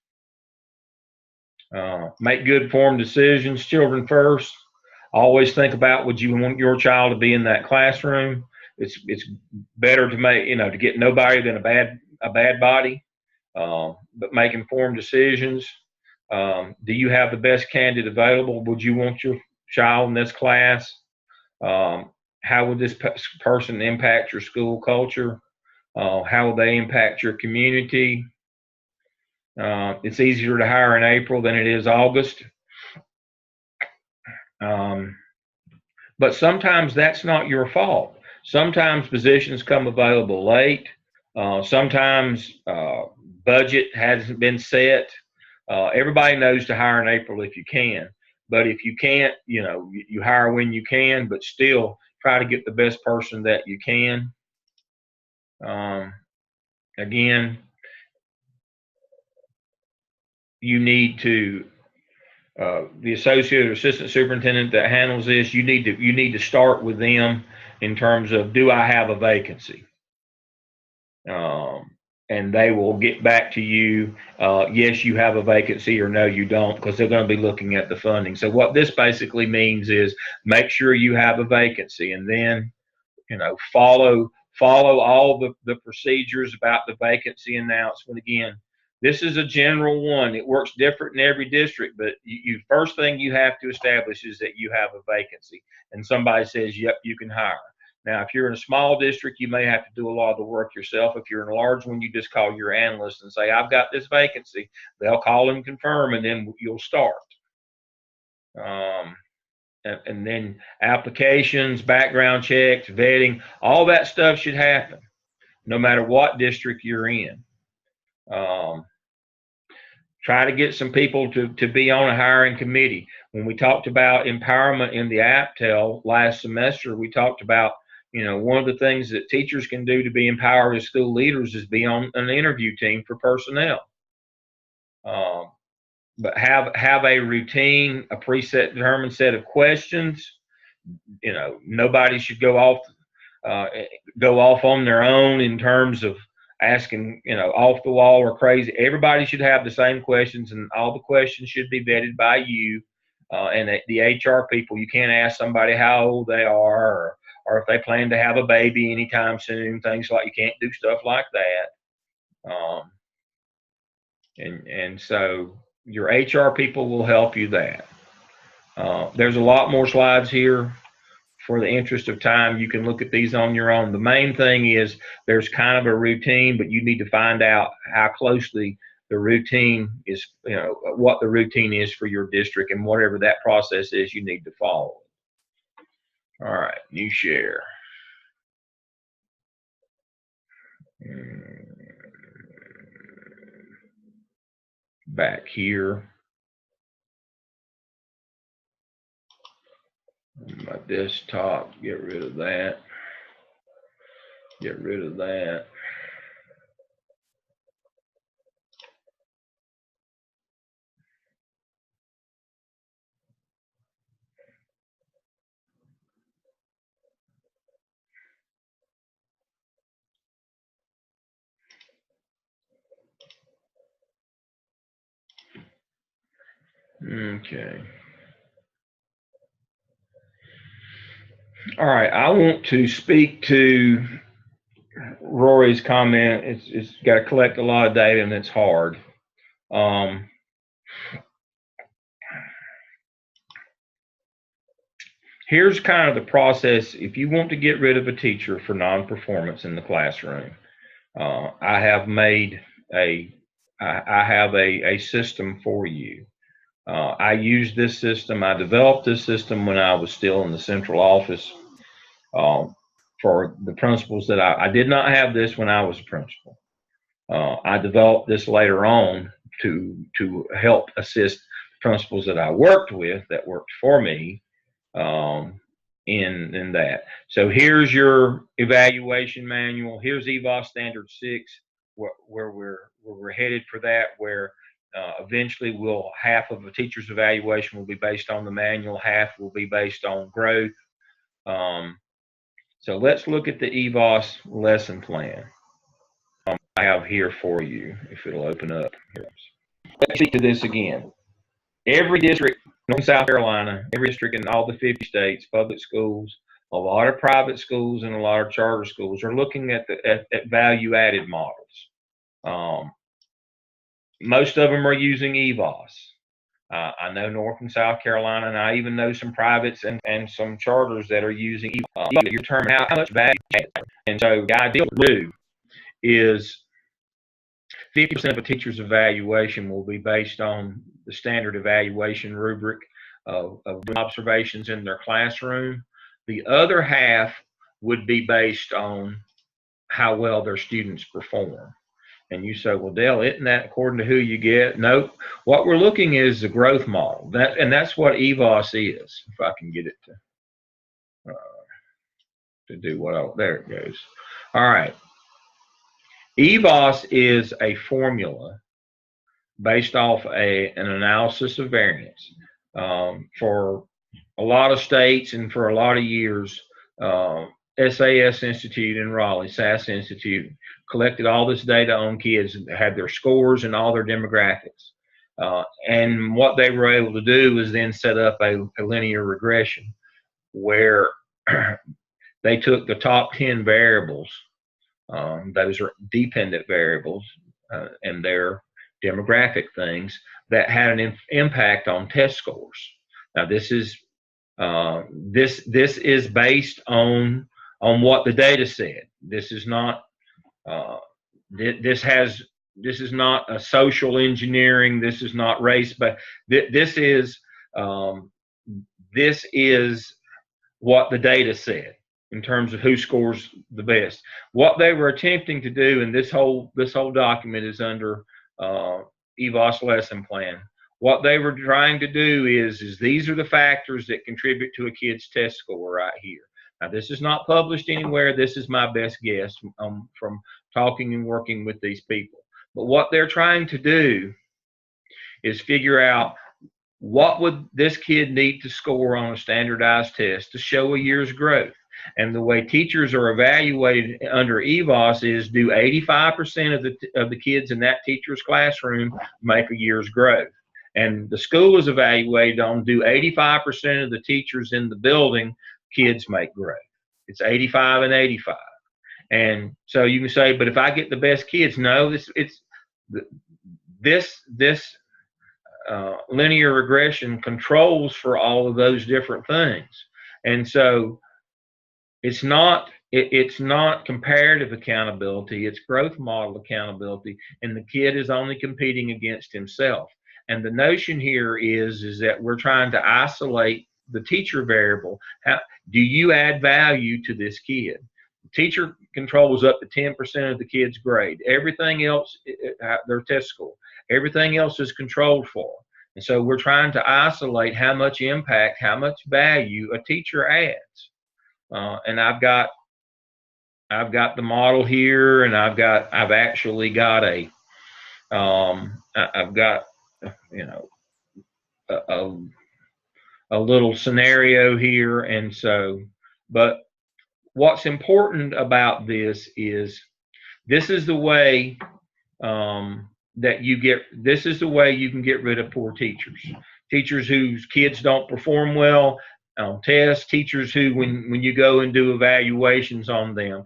Make good informed decisions. Children first. Always think about, would you want your child to be in that classroom? It's better to make, to get nobody than a bad body. But make informed decisions. Do you have the best candidate available? Would you want your child in this class? How would this person impact your school culture? How will they impact your community? It's easier to hire in April than it is August. But sometimes that's not your fault. Sometimes positions come available late. Sometimes budget hasn't been set. Everybody knows to hire in April if you can. But if you can't, you hire when you can, but still try to get the best person that you can. Again, you need to, the associate or assistant superintendent that handles this, you need to start with them in terms of, do I have a vacancy? and they will get back to you. Yes, you have a vacancy, or no, you don't, because they're going to be looking at the funding. So what this basically means is make sure you have a vacancy, and then follow all the procedures about the vacancy announcement. Again, this is a general one. It works different in every district, but you first thing you have to establish is that you have a vacancy, and somebody says, yep, you can hire. Now, if you're in a small district, you may have to do a lot of the work yourself. If you're in a large one, you just call your analyst and say, I've got this vacancy. They'll call and confirm, and then you'll start. And then applications, background checks, vetting, all that stuff should happen, no matter what district you're in. Try to get some people to be on a hiring committee. When we talked about empowerment in the APTEL last semester, we talked about, one of the things that teachers can do to be empowered as school leaders is be on an interview team for personnel. But have a routine, a preset determined set of questions. Nobody should go off on their own in terms of asking, off the wall or crazy. Everybody should have the same questions, and all the questions should be vetted by you and the HR people. You can't ask somebody how old they are, or if they plan to have a baby anytime soon. Things like, you can't do stuff like that. And so your HR people will help you that. There's a lot more slides here. For the interest of time, you can look at these on your own. The main thing is there's kind of a routine, but you need to find out how closely the routine is, what the routine is for your district, and whatever that process is, you need to follow. All right, new share. Back here. My desktop, get rid of that. Get rid of that. Okay. All right, I want to speak to Rory's comment. It's got to collect a lot of data, and it's hard. Here's kind of the process. If you want to get rid of a teacher for non-performance in the classroom, I have made I have a system for you. I use this system. I developed this system when I was still in the central office for the principals that I did not have this when I was a principal. I developed this later on to help assist principals that I worked with that worked for me in that. So here's your evaluation manual. Here's EVOS Standard 6, where we're headed for that, where eventually half of a teacher's evaluation will be based on the manual, half will be based on growth. So let's look at the EVOS lesson plan I have here for you, if it'll open up. Let's speak to this again. Every district, North and South Carolina, every district in all the 50 states, public schools, a lot of private schools, and a lot of charter schools are looking at value-added models. Most of them are using EVOS. I know North and South Carolina, and I even know some privates and some charters that are using EVOS to determine how much value. And so the idea to do is 50% of a teacher's evaluation will be based on the standard evaluation rubric of observations in their classroom. The other half would be based on how well their students perform. And you say, well, Dale, isn't that according to who you get? No, what we're looking at is the growth model. And that's what EVOS is. If I can get it to do what there it goes. All right. EVOS is a formula based off an analysis of variance. For a lot of states and for a lot of years, SAS Institute in Raleigh, SAS Institute, collected all this data on kids, had their scores and all their demographics. And what they were able to do was then set up a linear regression where they took the top 10 variables, those are dependent variables, and their demographic things that had an impact on test scores. Now, this is based on what the data said. This is not this is not a social engineering. This is not race, but this is what the data said in terms of who scores the best. What they were attempting to do, and this whole document is under EVOS lesson plan. What they were trying to do is these are the factors that contribute to a kid's test score right here. Now, this is not published anywhere. This is my best guess from talking and working with these people. But what they're trying to do is figure out what would this kid need to score on a standardized test to show a year's growth. And the way teachers are evaluated under EVOS is, do 85% of the kids in that teacher's classroom make a year's growth? And the school is evaluated on, do 85% of the teachers in the building kids make growth? It's 85 and 85. And so you can say, but if I get the best kids, no, this linear regression controls for all of those different things. And so it's not comparative accountability, it's growth model accountability, and the kid is only competing against himself. And the notion here is that we're trying to isolate the teacher variable. How do you add value to this kid? The teacher controls up to 10% of the kid's grade. Everything else, their test score, everything else is controlled for. And so we're trying to isolate how much impact, how much value a teacher adds. And I've got the model here, and I've actually got a little scenario here. And so, but what's important about this is the way this is the way you can get rid of poor teachers whose kids don't perform well on tests, teachers who, when you go and do evaluations on them,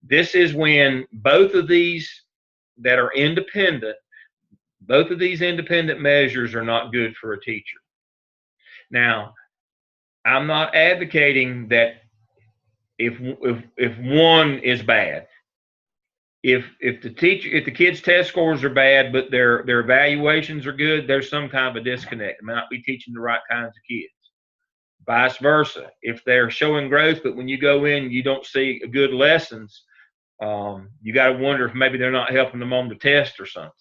this is when both of these that are independent, both of these independent measures are not good for a teacher. Now, I'm not advocating that if one is bad, if the kids' test scores are bad but their evaluations are good, there's some kind of a disconnect. They may not be teaching the right kinds of kids. Vice versa, if they're showing growth but when you go in you don't see good lessons, you got to wonder if maybe they're not helping them on the test or something.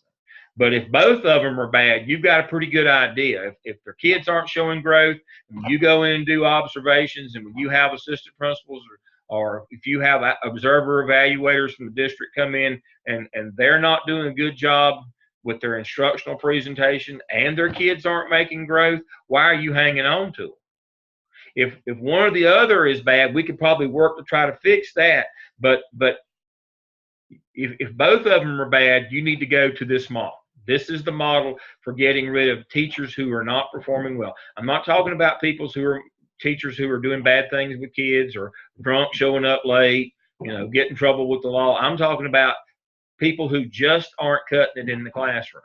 But if both of them are bad, you've got a pretty good idea. If their kids aren't showing growth, and you go in and do observations, and when you have assistant principals or if you have observer evaluators from the district come in and they're not doing a good job with their instructional presentation and their kids aren't making growth, why are you hanging on to them? If one or the other is bad, we could probably work to try to fix that. But if both of them are bad, you need to go to this model. This is the model for getting rid of teachers who are not performing well. I'm not talking about teachers who are doing bad things with kids or drunk, showing up late, get in trouble with the law. I'm talking about people who just aren't cutting it in the classroom.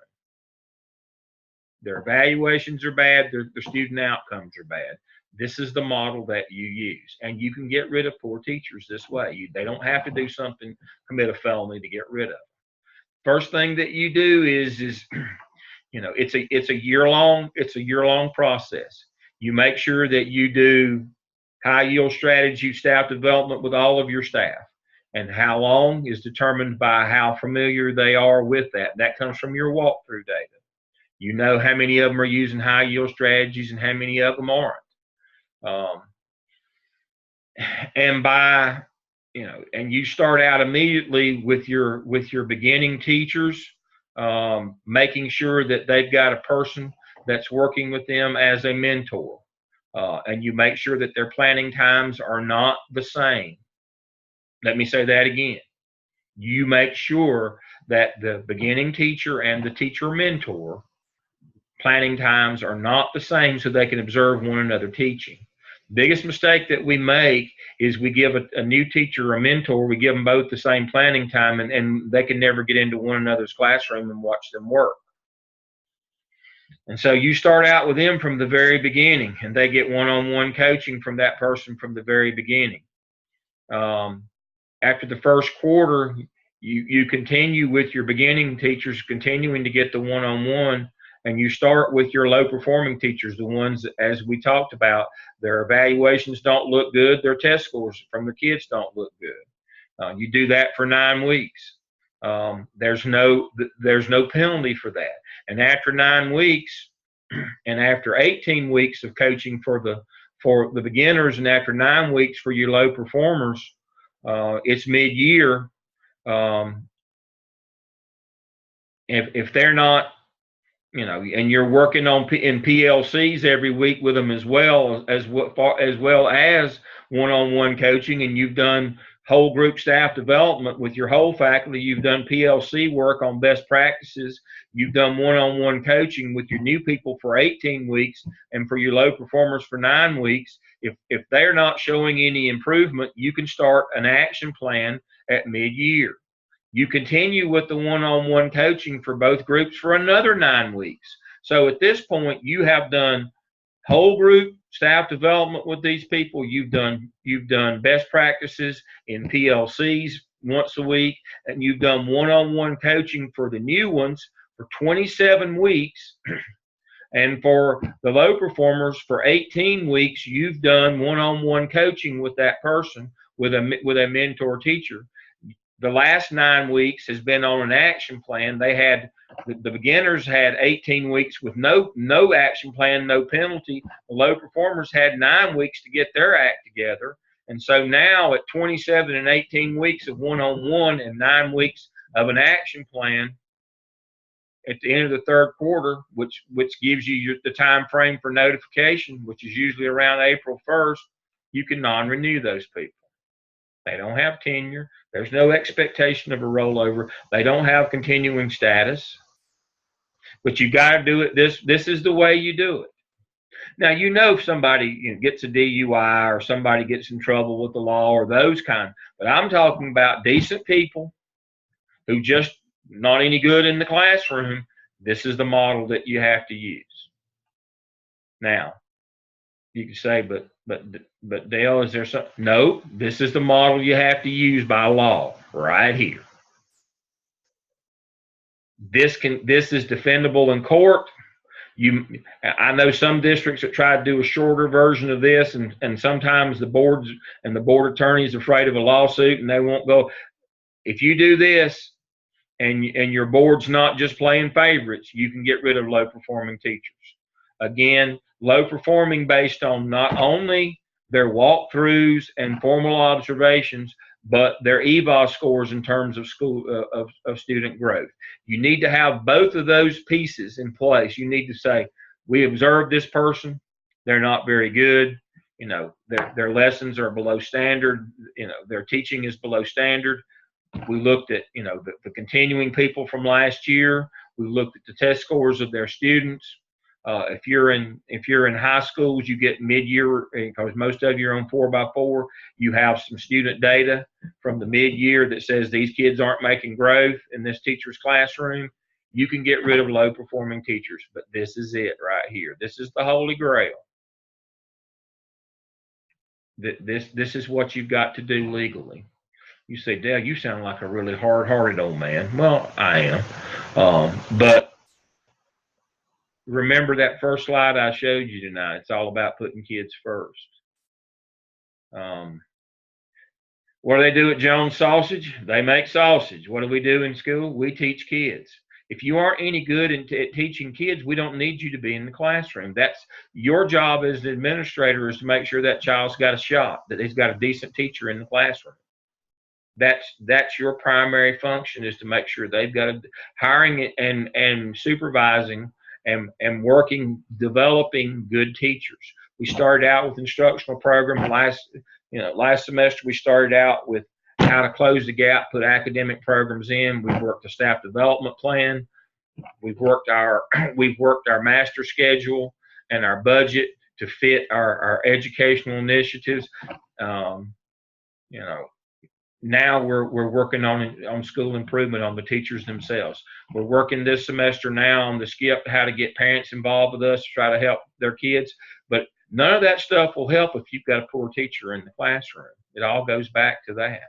Their evaluations are bad. Their student outcomes are bad. This is the model that you use, and you can get rid of poor teachers this way. They don't have to do something, commit a felony to get rid of them. First thing that you do is it's a year-long process. You make sure that you do high yield strategy staff development with all of your staff, and how long is determined by how familiar they are with that. That comes from your walkthrough data. You know how many of them are using high yield strategies and how many of them aren't. And you start out immediately with your beginning teachers, making sure that they've got a person that's working with them as a mentor, and you make sure that their planning times are not the same. Let me say that again. you make sure that the beginning teacher and the teacher mentor planning times are not the same so they can observe one another teaching. Biggest mistake that we make is we give a new teacher or a mentor, we give them both the same planning time, and they can never get into one another's classroom and watch them work. And so you start out with them from the very beginning, and they get one-on-one coaching from that person from the very beginning. After the first quarter, you continue with your beginning teachers, continuing to get the one-on-one, and you start with your low-performing teachers, the ones, as we talked about, their evaluations don't look good, their test scores from the kids don't look good. You do that for 9 weeks. There's no penalty for that. And after 9 weeks, and after 18 weeks of coaching for the beginners, and after 9 weeks for your low performers, it's mid-year. If they're not, and you're working on in PLCs every week with them as well as one-on-one coaching, and you've done whole group staff development with your whole faculty, you've done PLC work on best practices, you've done one-on-one coaching with your new people for 18 weeks, and for your low performers for 9 weeks. If they're not showing any improvement, you can start an action plan at mid-year. You continue with the one-on-one coaching for both groups for another 9 weeks. So at this point, you have done whole group staff development with these people. You've done best practices in PLCs once a week, and you've done one-on-one coaching for the new ones for 27 weeks. And for the low performers for 18 weeks, you've done one-on-one coaching with that person, with a mentor teacher. The last 9 weeks has been on an action plan. They had the beginners had 18 weeks with no action plan, no penalty. The low performers had 9 weeks to get their act together. And so now at 27 and 18 weeks of one-on-one and 9 weeks of an action plan, at the end of the third quarter, which gives you the time frame for notification, which is usually around April 1st, you can non-renew those people. They don't have tenure. There's no expectation of a rollover. They don't have continuing status. But you got to do it. This is the way you do it. Now, if somebody gets a DUI or somebody gets in trouble with the law or those kind, but I'm talking about decent people who just not any good in the classroom. This is the model that you have to use. Now, you can say, but Dale, is there something? No, this is the model you have to use by law right here. This is defendable in court. I know some districts that try to do a shorter version of this, and sometimes the boards and the board attorney is afraid of a lawsuit and they won't go. If you do this and your board's not just playing favorites, you can get rid of low performing teachers. Again, low performing based on not only their walkthroughs and formal observations, but their EVA scores in terms of of student growth. You need to have both of those pieces in place. You need to say, we observed this person, they're not very good, their lessons are below standard, their teaching is below standard. We looked at the continuing people from last year. We looked at the test scores of their students. If you're in high schools, you get mid-year, because most of you are on 4x4. You have some student data from the mid-year that says these kids aren't making growth in this teacher's classroom. You can get rid of low-performing teachers, but this is it right here. This is the holy grail. This is what you've got to do legally. You say, Dale, you sound like a really hard-hearted old man. Well, I am, but remember that first slide I showed you tonight. It's all about putting kids first. What do they do at Jones Sausage? They make sausage. What do we do in school? We teach kids. If you aren't any good at teaching kids, we don't need you to be in the classroom. That's your job as an administrator, is to make sure that child's got a shot, that he's got a decent teacher in the classroom. That's your primary function, is to make sure they've got hiring and supervising and working, developing good teachers. We started out with instructional program last semester. We started out with how to close the gap, put academic programs in. We've worked the staff development plan. We've worked our master schedule and our budget to fit our educational initiatives. You know, now we're working on school improvement on the teachers themselves. We're working this semester now on the skip, how to get parents involved with us to try to help their kids. But none of that stuff will help if you've got a poor teacher in the classroom. It all goes back to that.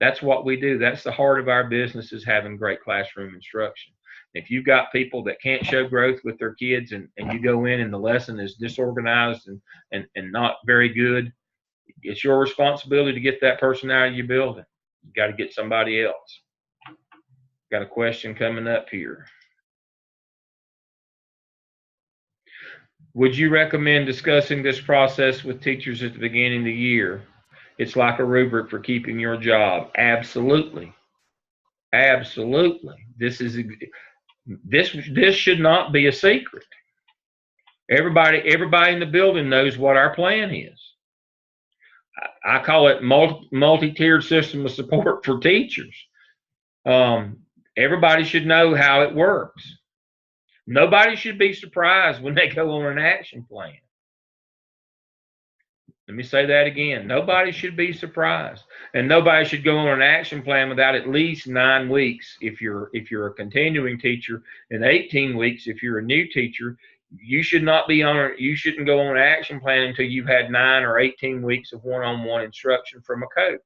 That's what we do. That's the heart of our business, is having great classroom instruction. If you've got people that can't show growth with their kids, and you go in and the lesson is disorganized and not very good, it's your responsibility to get that person out of your building. You got to get somebody else. Got a question coming up here. Would you recommend discussing this process with teachers at the beginning of the year? It's like a rubric for keeping your job. Absolutely. Absolutely. This should not be a secret. Everybody in the building knows what our plan is. I call it multi-tiered system of support for teachers. Everybody should know how it works. Nobody should be surprised when they go on an action plan. Let me say that again. Nobody should be surprised, and nobody should go on an action plan without at least 9 weeks if you're a continuing teacher, and 18 weeks if you're a new teacher. You shouldn't go on an action plan until you've had 9 or 18 weeks of one-on-one instruction from a coach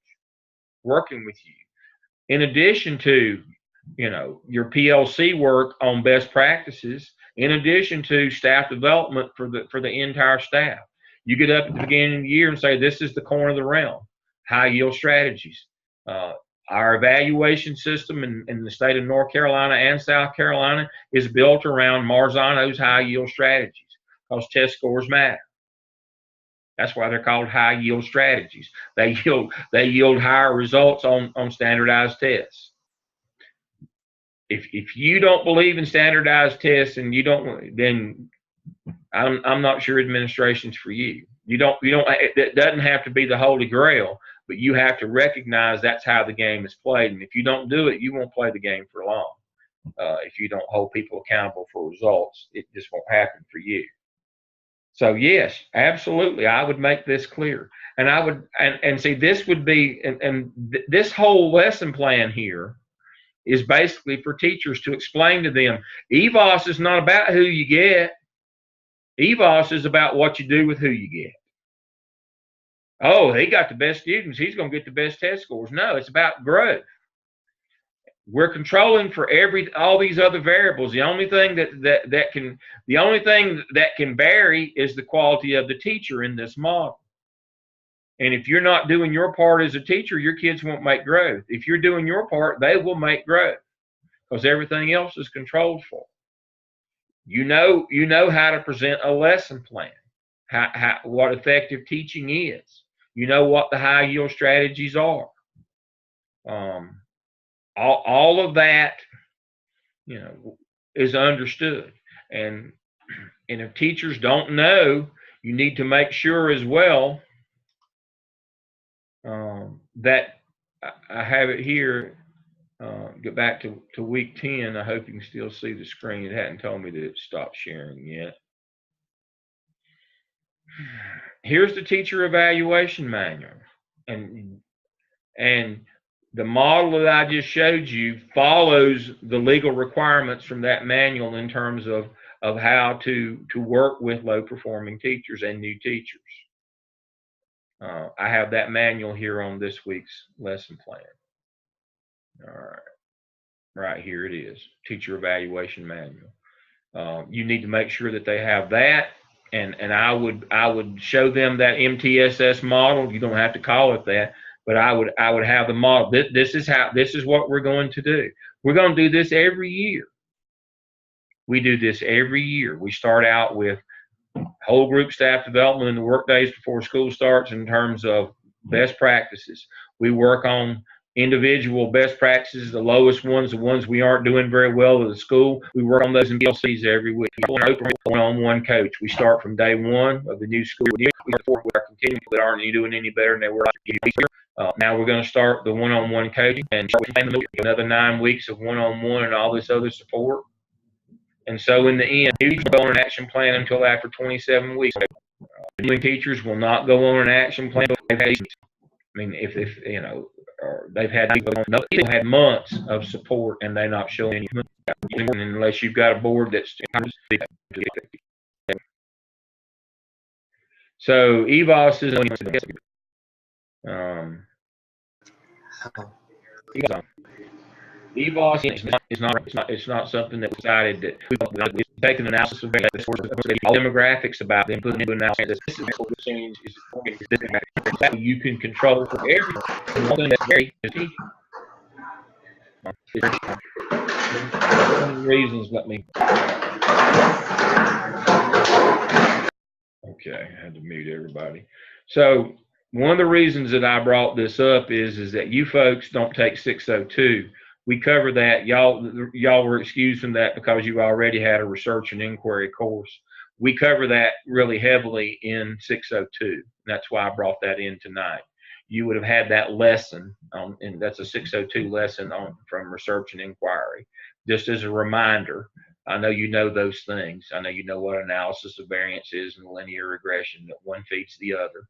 working with you. In addition to, your PLC work on best practices, in addition to staff development for the entire staff. You get up at the beginning of the year and say, this is the corner of the realm, high yield strategies. Our evaluation system in the state of North Carolina and South Carolina is built around Marzano's high yield strategies, because test scores matter. That's why they're called high yield strategies. They yield higher results on standardized tests. If you don't believe in standardized tests and then I'm not sure administration's for you. It doesn't have to be the holy grail, but you have to recognize that's how the game is played. And if you don't do it, you won't play the game for long. If you don't hold people accountable for results, it just won't happen for you. So yes, absolutely, I would make this clear. And I would, and see, this would be, this whole lesson plan here is basically for teachers to explain to them, EVOS is not about who you get. EVOS is about what you do with who you get. Oh, he got the best students, he's going to get the best test scores. No, it's about growth. We're controlling for all these other variables. The only thing that can vary is the quality of the teacher in this model. And if you're not doing your part as a teacher, your kids won't make growth. If you're doing your part, they will make growth, because everything else is controlled for. You know how to present a lesson plan, what effective teaching is. You know what the high yield strategies are. All of that, is understood. And if teachers don't know, you need to make sure as well that I have it here. Get back to week 10. I hope you can still see the screen. It hadn't told me that it stopped sharing yet. Here's the teacher evaluation manual. And the model that I just showed you follows the legal requirements from that manual in terms of how to work with low performing teachers and new teachers. I have that manual here on this week's lesson plan. All right, right here it is, teacher evaluation manual. You need to make sure that they have that, and I would show them that MTSS model. You don't have to call it that, but I would have the model. This is what we're going to do. We're going to do this every year. We do this every year. We start out with whole group staff development in the work days before school starts in terms of best practices. We work on individual best practices, the lowest ones, the ones we aren't doing very well at the school. We work on those in PLCs every week. One-on-one coach. We start from day one of the new school year. We start with our continuing that aren't doing any better than they were last year. Now we're going to start the one-on-one coaching and another 9 weeks of one-on-one and all this other support. And so in the end, you don't go on an action plan until after 27 weeks. Doing teachers will not go on an action plan. I mean, if you know, they've had months of support and they're not showing any, unless you've got a board that's. So EVOS is EVOS it's not something that we decided that we've taken an analysis of all demographics about them, putting into analysis. This is what the change is. You can control for everything. That's very easy. Reasons. Let me. Okay, I had to mute everybody. So one of the reasons that I brought this up is that you folks don't take 602. We cover that. Y'all were excused from that because you already had a research and inquiry course. We cover that really heavily in 602. That's why I brought that in tonight. You would have had that lesson, and that's a 602 lesson from research and inquiry. Just as a reminder, I know you know those things. I know you know what analysis of variance is and linear regression, that one feeds the other.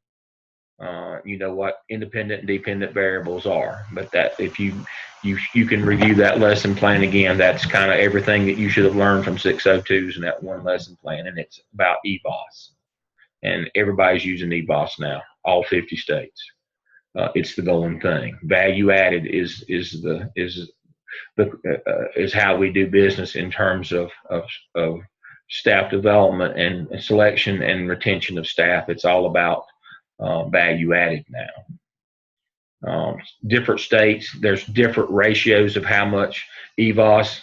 You know what independent and dependent variables are, but that if you can review that lesson plan again, that's kind of everything that you should have learned from 602s in that one lesson plan, and it's about EVOS. And everybody's using EVOS now, all 50 states. It's the golden thing. Value added is how we do business in terms of staff development and selection and retention of staff. It's all about value added now. Different states, there's different ratios of how much EVOS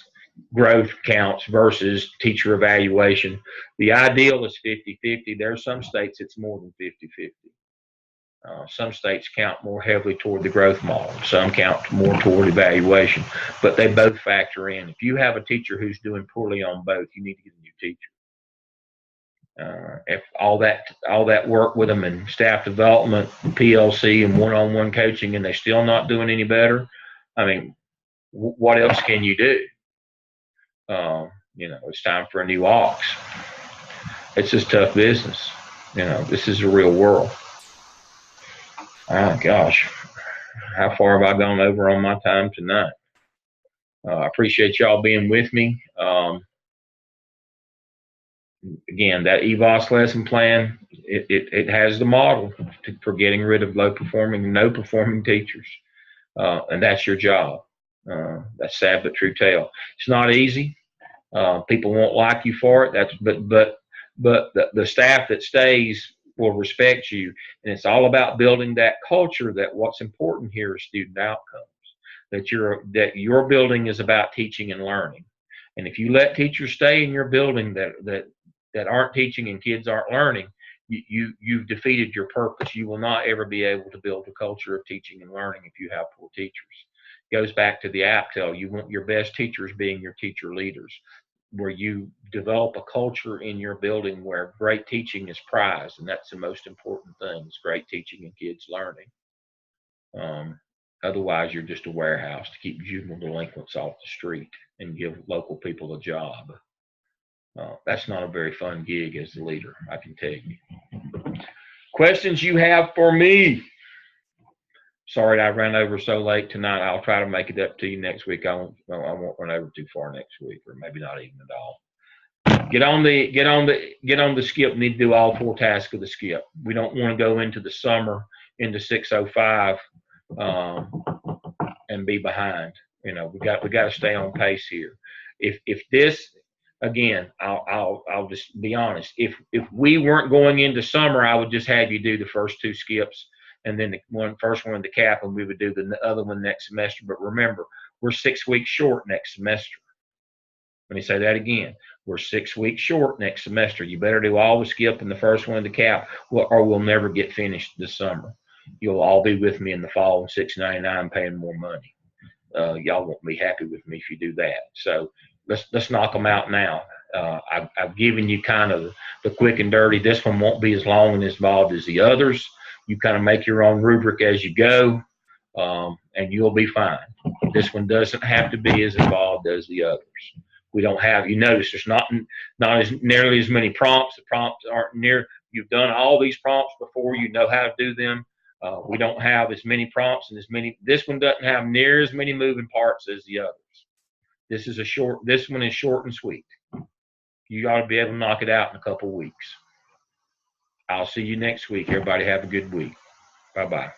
growth counts versus teacher evaluation. The ideal is 50-50. There are some states it's more than 50-50. Some states count more heavily toward the growth model. Some count more toward evaluation, but they both factor in. If you have a teacher who's doing poorly on both, you need to get a new teacher. If all that work with them in staff development, PLC, and one-on-one coaching, and they're still not doing any better, I mean, what else can you do? You know, it's time for a new ox. It's just tough business. You know, this is the real world. Oh gosh, how far have I gone over on my time tonight? I appreciate y'all being with me. Again, that EVOS lesson plan, it has the model for getting rid of no performing teachers, and that's your job. That's sad but true tale. It's not easy. People won't like you for it. But the staff that stays will respect you, and it's all about building that culture. That what's important here is student outcomes. That your building is about teaching and learning, and if you let teachers stay in your building that aren't teaching and kids aren't learning, you've defeated your purpose. You will not ever be able to build a culture of teaching and learning if you have poor teachers. It goes back to the APTEL. You want your best teachers being your teacher leaders, where you develop a culture in your building where great teaching is prized, and that's the most important thing, is great teaching and kids learning. Otherwise, you're just a warehouse to keep juvenile delinquents off the street and give local people a job. That's not a very fun gig as the leader, I can tell you. Questions you have for me? Sorry I ran over so late tonight. I'll try to make it up to you next week. I won't run over too far next week, or maybe not even at all. Get on the skip. We need to do all 4 tasks of the skip. We don't want to go into the summer into 605 and be behind. You know, we got to stay on pace here. If this, again, I'll just be honest. If we weren't going into summer, I would just have you do the first 2 skips, and then the first one the cap, and we would do the other one next semester. But remember, we're 6 weeks short next semester. Let me say that again. We're 6 weeks short next semester. You better do all the skip and the first one the cap, or we'll never get finished this summer. You'll all be with me in the fall in $6.99 paying more money. Y'all won't be happy with me if you do that. So let's knock them out now. I've given you kind of the quick and dirty. This one won't be as long and as involved as the others. You kind of make your own rubric as you go. and you'll be fine. This one doesn't have to be as involved as the others. We don't have, you notice there's not as nearly as many prompts. The prompts aren't near, you've done all these prompts before, you know how to do them. We don't have as many prompts and as many, this one doesn't have near as many moving parts as the others. This one is short and sweet. You ought to be able to knock it out in a couple weeks. I'll see you next week. Everybody have a good week. Bye-bye.